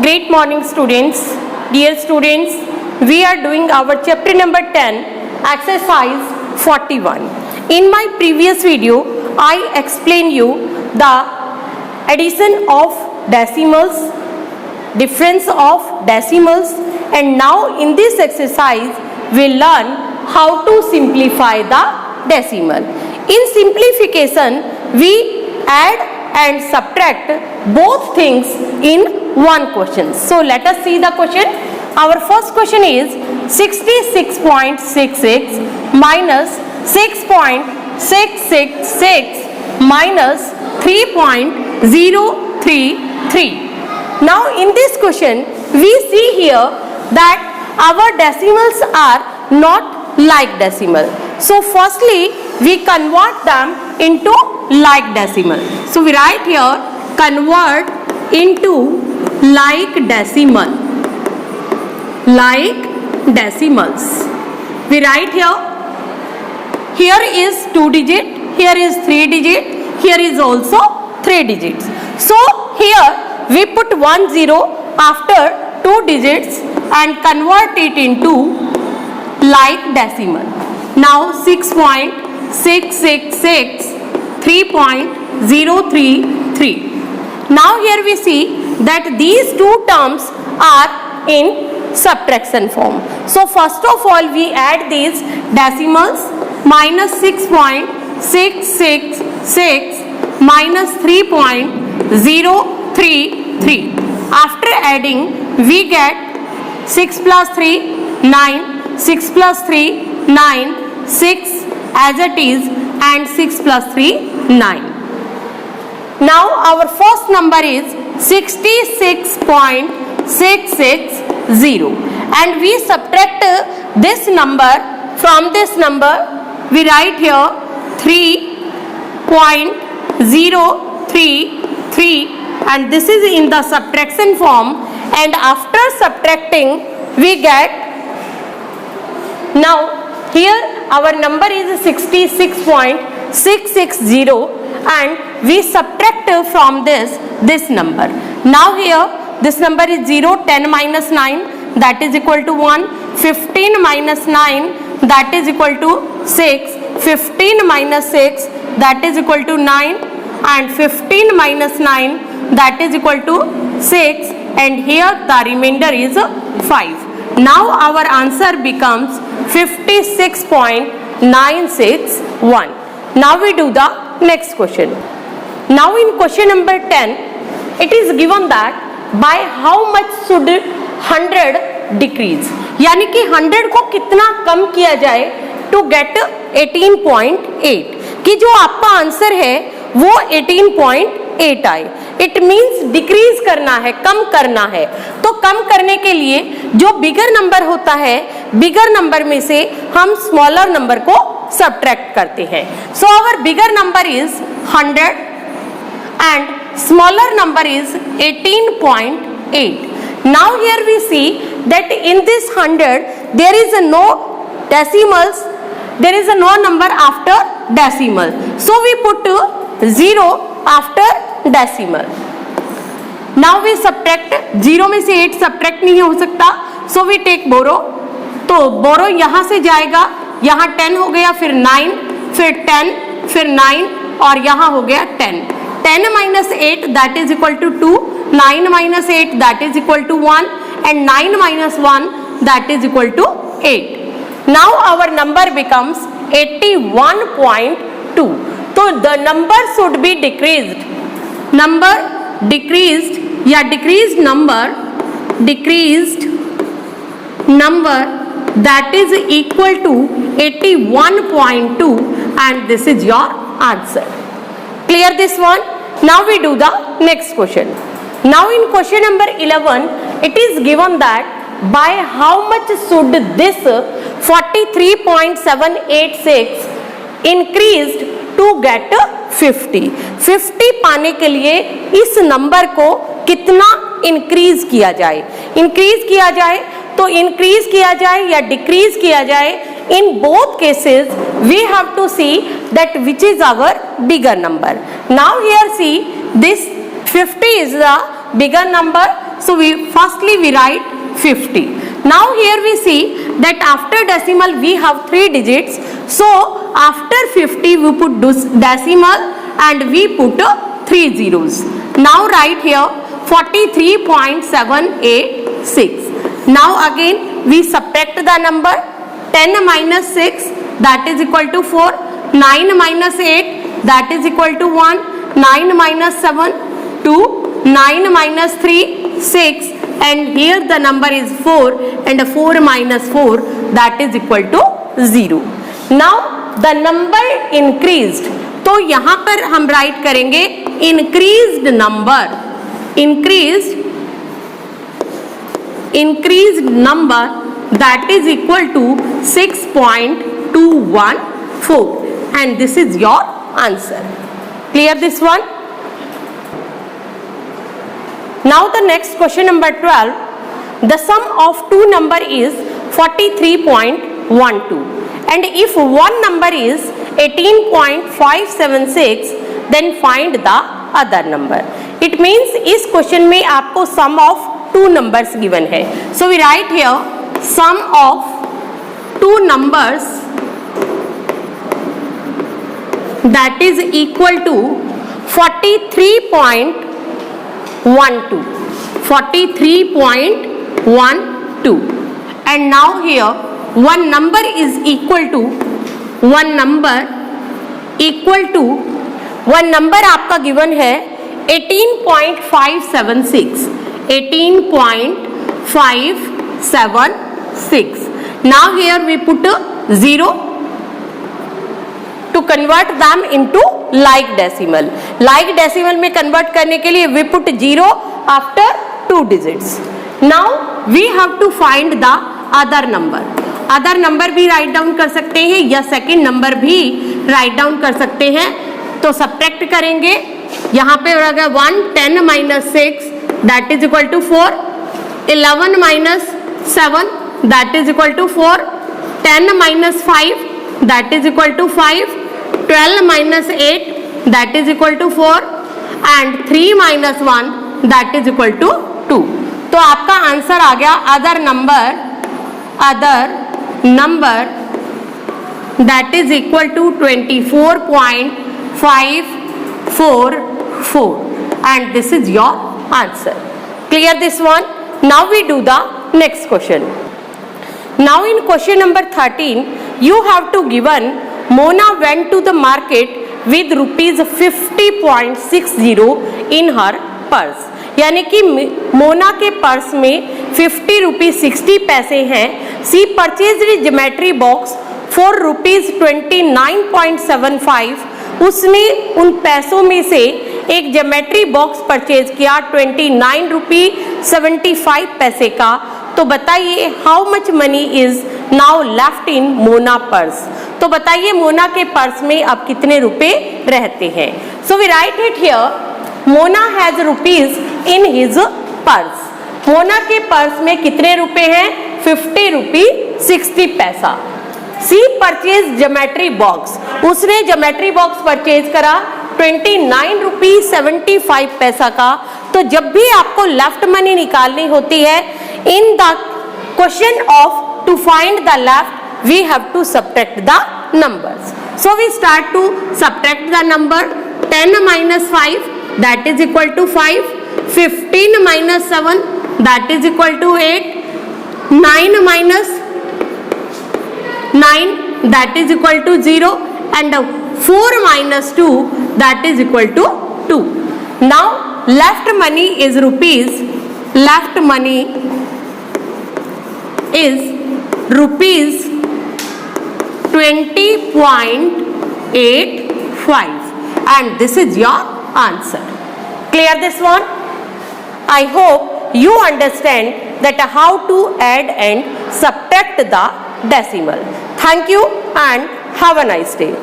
Great morning students. Dear students, we are doing our chapter number 10, exercise 41. In my previous video, I explained you the addition of decimals, difference of decimals, and now in this exercise, we learn how to simplify the decimal. In simplification, we add and subtract both things in one question. So let us see the question. Our first question is 66.66 minus 6.666 minus 3.033. Now in this question, we see here that our decimals are not like decimal. So firstly, we convert them into like decimal. So we write here convert into like decimal. Like decimals. We write here is 2 digit, here is 3 digit, here is also 3 digits. So here we put 1 0 after 2 digits and convert it into like decimal. Now 6.666 3.033. Now here we see that these two terms are in subtraction form. So first of all we add these decimals, minus 6.666 minus 3.033. After adding we get 6 plus 3 9, 6 plus 3 9, 6 as it is, and 6 plus 3 9. Now our first number is 66.660 and we subtract this number from this number. We write here 3.033 and this is in the subtraction form, and after subtracting we get, now here our number is 66.660 and we subtract from this number. Now here this number is 0, 10 minus 9 that is equal to 1, 15 minus 9 that is equal to 6, 15 minus 6 that is equal to 9, and 15 minus 9 that is equal to 6, and here the remainder is 5. Now our answer becomes 56.961. Now we do the next question. Now in question number 10, it is given that by how much should 100 decrease, यानी कि 100 को कितना कम किया जाए to get 18.8, कि जो आपका answer है वो 18.8 आए. इट मीन्स डिक्रीज करना है, कम करना है. तो कम करने के लिए जो बिगर नंबर होता है, बिगर नंबर में से हम स्मॉलर नंबर को सब्ट्रैक्ट करते हैं. So our bigger number is 100 and smaller number is 18.8. Now here we see that in this 100 there is no decimals, there is no number after decimal. So we put 0 after decimal. Now we subtract, 0 में से 8 subtract नहीं हो सकता, so we take borrow. तो borrow यहाँ से जाएगा, यहाँ 10 हो गया, फिर 9, फिर 10, फिर 9 और यहाँ हो गया 10. 10 minus 8 that is equal to 2, 9 minus 8 that is equal to 1, and 9 minus 1 that is equal to 8. Now our number becomes 81.2. So the number should be decreased. Number decreased या decreased number that is equal to 81.2, and this is your answer. Clear this one? Now we do the next question. Now in question number 11, it is given that by how much should this 43.786 increased to get 50. 50 पाने के लिए इस number को कितना increase किया जाए. Increase किया जाए तो इंक्रीज किया जाए या डिक्रीज किया जाए, in both cases we have to see that which is our bigger number. Now here see, this 50 is the bigger number So firstly we write 50. Now here we see that after decimal we have 3 digits. So after 50 we put decimal and we put 3 zeros. Now write here 43.786. Now again we subtract the number. 10 minus 6 that is equal to 4. 9 minus 8 that is equal to 1. 9 minus 7 2. 9 minus 3 6. And here the number is 4 and 4 minus 4 that is equal to 0. Now the number increased. तो यहाँ पर हम right करेंगे increased number. Increased number that is equal to 6.214 and this is your answer. Clear this one? Now the next question number 12. The sum of two number is 43.12 and if one number is 18.576 then find the other number. It means इस question में आपको sum of two numbers given है. So we write here sum of two numbers that is equal to 43.12 and now here one number is equal to one number आपका given है 18.576. Now here we put a 0 to convert them into like decimal. Like decimal में convert करने के लिए we put 0 after 2 digits. Now we have to find the other number. Other number भी write down कर सकते हैं या second number भी write down कर सकते हैं. तो subtract करेंगे. यहाँ पे रहेगा 1. 10 minus 6 that is equal to 4. 11 minus 7 that is equal to 4. 10 minus 5 that is equal to 5. 12 minus 8 that is equal to 4 and 3 minus 1 that is equal to 2. तो आपका आंसर आ गया other number that is equal to 24.544 and this is your answer. Clear this one? Now we do the next question. Now in question number 13 you have to given Mona went to the market with rupees 50.60 in her purse. यानी कि मोना के purse में 50 rupees 60 पैसे हैं. She purchased geometry box for rupees 29.75. उसने उन पैसों में से एक ज्योमेट्री बॉक्स परचेज किया 29 रुपी 75 पैसे का. तो बताइए how much money is now left in Mona purse. तो बताइए मोना के पर्स में अब कितने रुपए रहते हैं. So we write it here Mona has rupees in his purse. Mona के पर्स में कितने रुपए हैं 50 rupee 60 paisa. She purchase geometry box. उसने ज्योमेट्री बॉक्स परचेज करा 29 रुपी 75 पैसा का. तो जब भी आपको लेफ्ट मनी निकालनी होती है in the question of to find the left we have to subtract the numbers. So we start to subtract the number. 10 minus 5 that is equal to 5. 15 minus 7 that is equal to 8. 9 minus 9 that is equal to 0 and 4 minus 2 that is equal to 2. Now left money is rupees. Left money is rupees 20.85 and this is your answer. Clear this one? I hope you understand that how to add and subtract the decimal. Thank you and have a nice day.